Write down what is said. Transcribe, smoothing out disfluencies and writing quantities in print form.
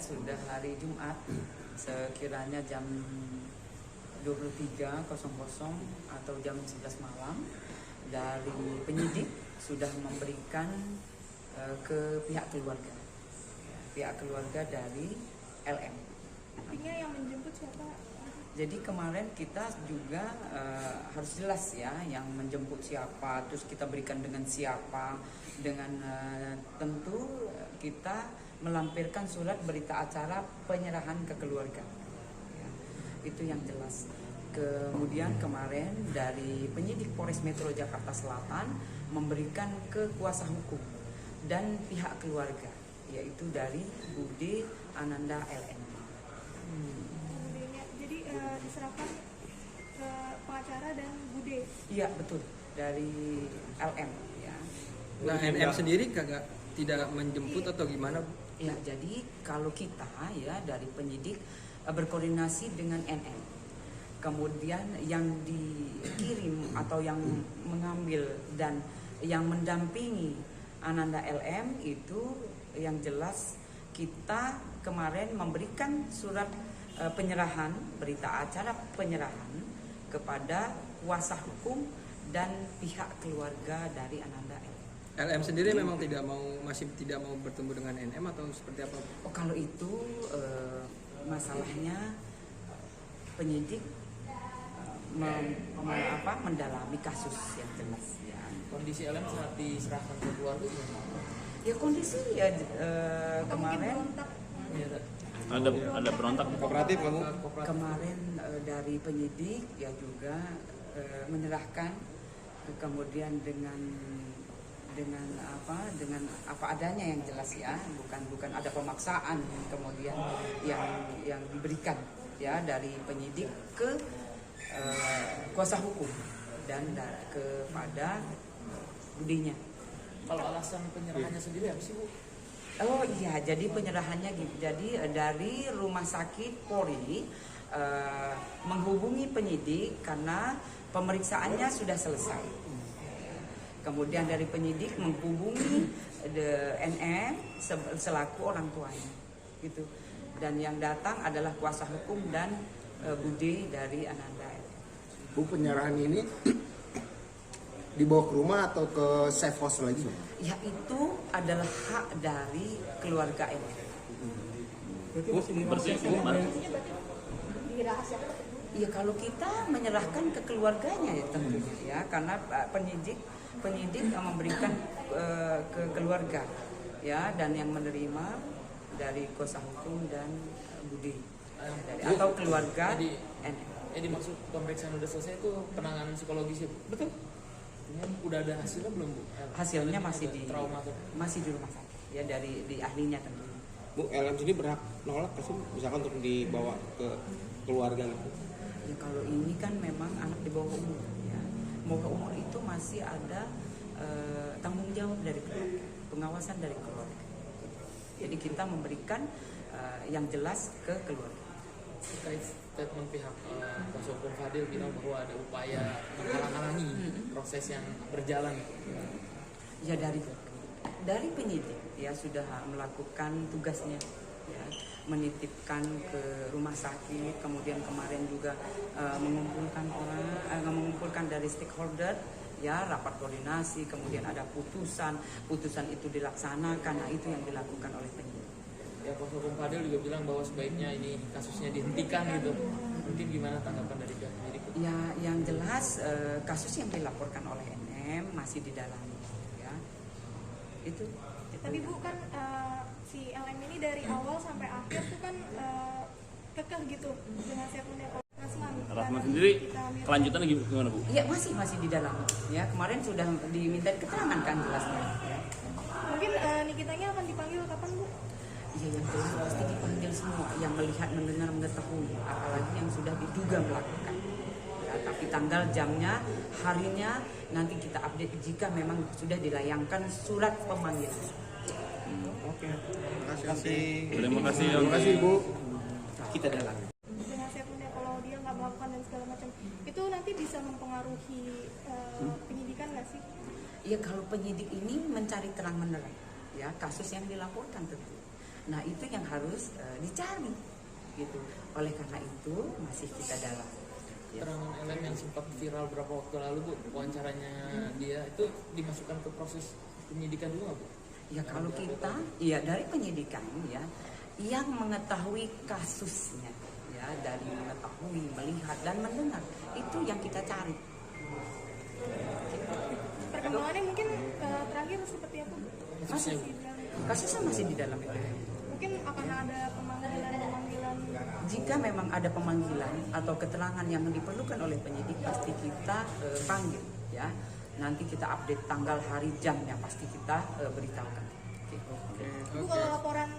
sudah hari Jumat sekiranya jam 23.00 atau jam 11 malam dari penyidik sudah memberikan ke pihak keluarga dari LM. Artinya yang menjemput siapa? Jadi kemarin kita juga harus jelas ya yang menjemput siapa, terus kita berikan dengan siapa, dengan tentu kita melampirkan surat berita acara penyerahan ke keluarga. Ya, itu yang jelas. Kemudian kemarin dari penyidik Polres Metro Jakarta Selatan memberikan ke kuasa hukum dan pihak keluarga, yaitu dari Bude Ananda LN. Jadi diserahkan ke pengacara dan Bude. Iya betul, dari LM ya. Nah, NM sendiri tidak menjemput atau gimana? Ya, jadi kalau kita ya dari penyidik berkoordinasi dengan NM. Kemudian yang dikirim atau yang mengambil dan yang mendampingi Ananda LM itu yang jelas kita kemarin memberikan surat penyerahan, berita acara penyerahan kepada kuasa hukum dan pihak keluarga dari Ananda LM. LM sendiri memang masih tidak mau bertemu dengan NM atau seperti apa? Oh, kalau itu masalahnya penyidik mendalami kasus yang jelas ya. Kondisi LM saat diserahkan ke keluarga gimana? Ya kondisi ya kemarin ada berontak kooperatif kamu? kemarin dari penyidik ya juga menyerahkan, kemudian dengan apa adanya yang jelas ya, bukan ada pemaksaan, kemudian yang diberikan ya dari penyidik ke kuasa hukum dan kepada budinya. Kalau alasan penyerahannya sendiri apa sih, Bu? Oh iya, jadi penyerahannya gitu. Jadi dari rumah sakit Polri menghubungi penyidik karena pemeriksaannya sudah selesai. Kemudian dari penyidik menghubungi NM selaku orang tuanya, gitu. Dan yang datang adalah kuasa hukum dan Bude dari Ananda. Bu, penyerahan ini dibawa ke rumah atau ke safe house lagi? Ya itu adalah hak dari keluarga ini. Iya, kalau kita menyerahkan ke keluarganya ya tentunya ya, karena penyidik memberikan ke keluarga ya, dan yang menerima dari kuasa hukum dan Budi atau keluarga NM. Jadi maksud pemeriksaan udah selesai itu penanganan psikologis ya, Bu? Betul. Ini udah ada hasilnya belum, Bu? Hasilnya masih di trauma tuh. Masih di rumah sakit ya, di ahlinya tentunya. Bu, LM sendiri berhak nolak sih misalkan untuk dibawa ke keluarga gitu? Ya kalau ini kan memang anak di bawah umur ya. Bawah umur itu masih ada tanggung jawab dari keluarga, pengawasan dari keluarga. Jadi kita memberikan yang jelas ke keluarga. Terkait statement pihak kuasa hukum Fadil bilang bahwa ada upaya menghalang-halangi proses yang berjalan. Ya dari penyidik ya sudah melakukan tugasnya ya, menitipkan ke rumah sakit, kemudian kemarin juga mengumpulkan dari stakeholder ya, rapat koordinasi, kemudian ada putusan itu dilaksanakan. Nah, itu yang dilakukan oleh penyidik. Ya, kuasa hukum Fadil juga bilang bahwa sebaiknya ini kasusnya dihentikan gitu. Mungkin gimana tanggapan dari pihak penyidik? Ya, yang jelas kasus yang dilaporkan oleh NM masih didalami ya. Itu. Tapi Bu kan si LM ini dari awal sampai akhir tuh kan kekeh gitu dengan statementnya Rasman sendiri kelanjutannya gimana, Bu? Iya, masih didalami. Ya, kemarin sudah diminta keterangan kan jelasnya ya. Mungkin Nikitanya akan dipanggil kapan, Bu? Iya, yang jelas pasti dipanggil semua yang melihat, mendengar, mengetahui, apalagi yang sudah diduga melakukan. Ya, tapi tanggal, jamnya, harinya nanti kita update jika memang sudah dilayangkan surat pemanggilan. Oke. Terima kasih. Terima kasih, Terima kasih, Bu. Kita dalam. Dengan statementnya kalau dia nggak melakukan dan segala macam, itu nanti bisa mempengaruhi penyidikan nggak sih? Iya, kalau penyidik ini mencari terang menerang ya kasus yang dilaporkan tentu. Nah itu yang harus dicari gitu. Oleh karena itu masih kita dalam. Keterangan LM yang sempat viral beberapa waktu lalu Bu, wawancaranya dia itu dimasukkan ke proses penyidikan dulu nggak Bu? Ya kalau kita, ya dari penyidikan ya, yang mengetahui kasusnya, ya dari mengetahui, melihat dan mendengar itu yang kita cari. Perkembangannya mungkin terakhir seperti apa Bu? Masih, kasusnya masih di dalam itu. Mungkin akan ada pemanggilan Jika memang ada pemanggilan atau keterangan yang diperlukan oleh penyidik pasti kita panggil ya. Nanti kita update tanggal, hari, jamnya pasti kita beritahukan. Oke. Bu, kalau laporan